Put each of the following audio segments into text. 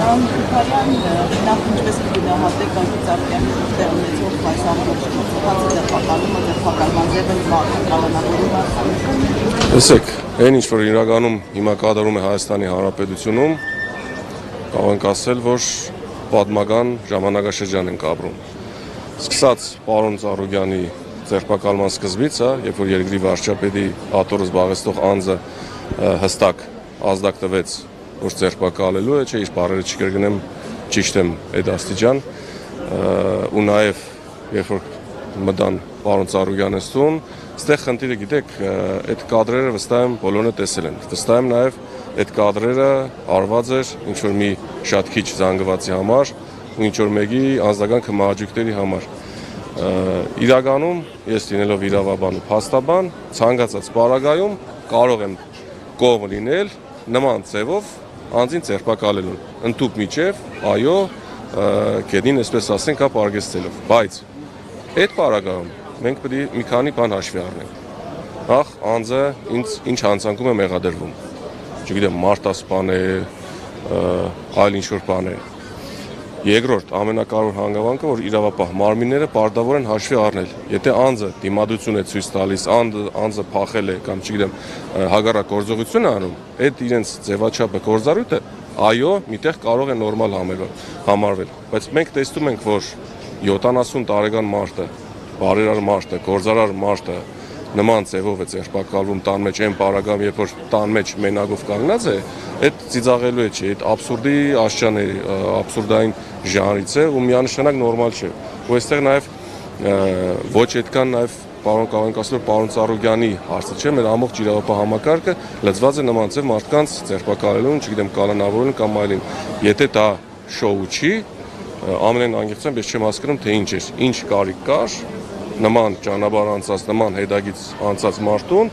Պարոն Քուքարյան, նախ ինչպես կգնահատեք Գագիկ Ծառուկյանի ուժեղ ունեցող այս ամբողջացած ձերբակալումը, ձերբակալման ձևը կալանավորումը։ Տեսեք, այն ինչ որ իրականում հիմա կատարում է Հայաստանի Հանրապետությունում, կարող ենք ասել, որ պատմական ժամանակաշրջան ենք ապրում։ Սկսած պարոն Ծառուկյանի ձերբակալման սկզբից, երբ որ երկրի վարչապետի աթոռը զբաղեցնող անձը հստակ ազդակ տվեց, որ ձերբակալելու է, չէ, իր բառերը չկրկնեմ, ճիշտ եմ այդ աստիճան, ու նաև երբ որ մտան պարոն Ծառուկյանը ստուն, այստեղ խնդիրը գիտեք, այդ կադրերը վստահ եմ բոլորը տեսել են։ Վստահ եմ նաև այդ կադրերը արված էր ինչ որ մի շատ քիչ զանգվածի համար ու ինչ որ մեկի անձնական քմահաճույքների համար։ Իրականում ես լինելով իրավաբան ու փաստաբան, ցանկացած պարագայում կարող եմ կողմ լինել նման ձևով անձին ձերբակալելուն, ընդհուպ միջև, այո, կետին այսպես ասենք, ապարգևելով, բայց այդ պարագայում մենք պետք է մի քանի բան հաշվի առնենք։ Նախ անձը ինչ հանցանքում է մեղադրվում, չգիտեմ, մարտահրավեր է, այլ ինչ-որ բան է։ Երկրորդ, ամենակարևոր հանգամանքը, որ իրավապահ մարմինները պարտավոր են հաշվի առնել։ Եթե անձը դիմադրություն է ցույց տալիս, անձը փախել է կամ չգիտեմ, հակառակ գործողություն է անում, այդ իրենց ձևաչափը գործառույթը, այո, միտեղ կարող է նորմալ համարվել։ Բայց մենք տեսնում ենք, որ 70 տարեկան մարդը, բարերար մարդը, գործարար մարդը նման ձևով է ձերբակալվում տան մեջ այն պարագայում, երբ որ տան մեջ մենակով կանգնած է, այդ ծիծաղելու է, չէ, այդ աբսուրդի աշճան է, աբսուրդային ժանրից է ու միանշանակ նորմալ չէ։ Ու այստեղ նաև ոչ այդքան նաև կարող ենք ասել, պարոն Ծառուկյանի հարցը չէ, մեր ամբողջ իրավապահ համակարգը լծված է նման ձև մարդկանց ձերբակալելուն, չգիտեմ, կալանավորելուն կամ այլն։ Եթե դա շոու չի, ամենայն անկեղծությամբ ես չեմ հասկանում, թե ինչ է, ինչ կարիք կար նման ճանապարհ անցած, նման հետագից անցած մարդուն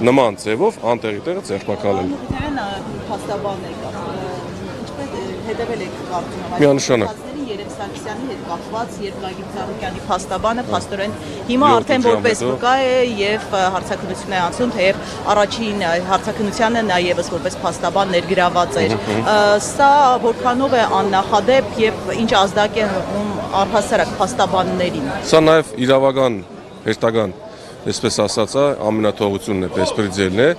նման ձևով անտեղի տեղը ձերբակալել։ Փաստաբանն եք, ինչպես հետևել եք կարծում միանշանակ Երև Սարգսյանի հետ կապված, երբ Գագիկ Ծառուկյանի փաստաբանը փաստորեն հիմա արդեն որպես վկա է եւ հարցաքննություն է անցնում, թեև առաջին հարցաքննությանը նա եւս որպես փաստաբան ներգրաված էր։ Սա որքանով է աննախադեպ եւ ինչ ազդակ է առհասարակ փաստաբաններին։ Սա նաեւ իրավական հերթական, այսպես ասած, ամենաթողությունն է, բեսպրեդելն է։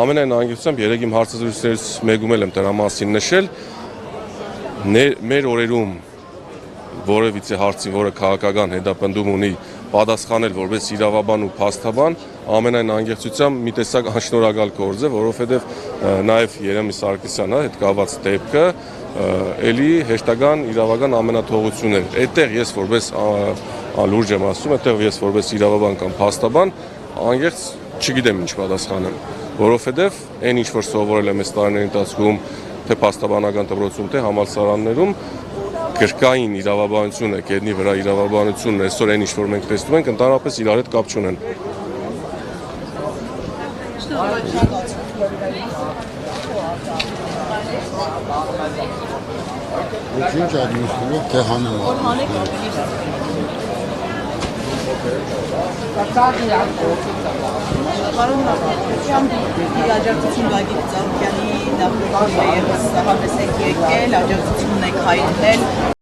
Ամենայն անկեղծությամբ երեք իմ հարցազրույցներից մեկում եմ դրա մասին նշել։ Մեր օրերում որևիցե հարցին, որը քաղաքական հետապնդում ունի, պատասխանել որպես իրավաբան ու փաստաբան, ամենայն անկեղծությամբ մի տեսակ անշնորհակալ գործ է, որովհետև նաև Երեմի Սարգսյանը հետ կապված դեպքը էլի հեշտական իրավական ամենաթողությունն էր։ Այդտեղ ես որպես լուրջ եմ ասում, այդտեղ ես որպես իրավաբան կամ փաստաբան անկեղծ չգիտեմ ինչ պատասխանեմ, որովհետև այն ինչ որ սովորել եմ այս տարիների ընթացքում, թե փաստաբանական դպրոցում, թե համալսարաններում գրքային իրավաբանությունը, գետնի վրա իրավաբանությունն այսօր այն ինչ որ մենք տեսնում ենք, ընդհանրապես իրար հետ կապ չունեն։ Ինչ administrativ թե հանեմ։ Պարոն Քուքարյան, աջակցություն Գագիկ Ծառուկյանի նախորդին ևս համես եք եկել, աջակցություն եք հայտնել։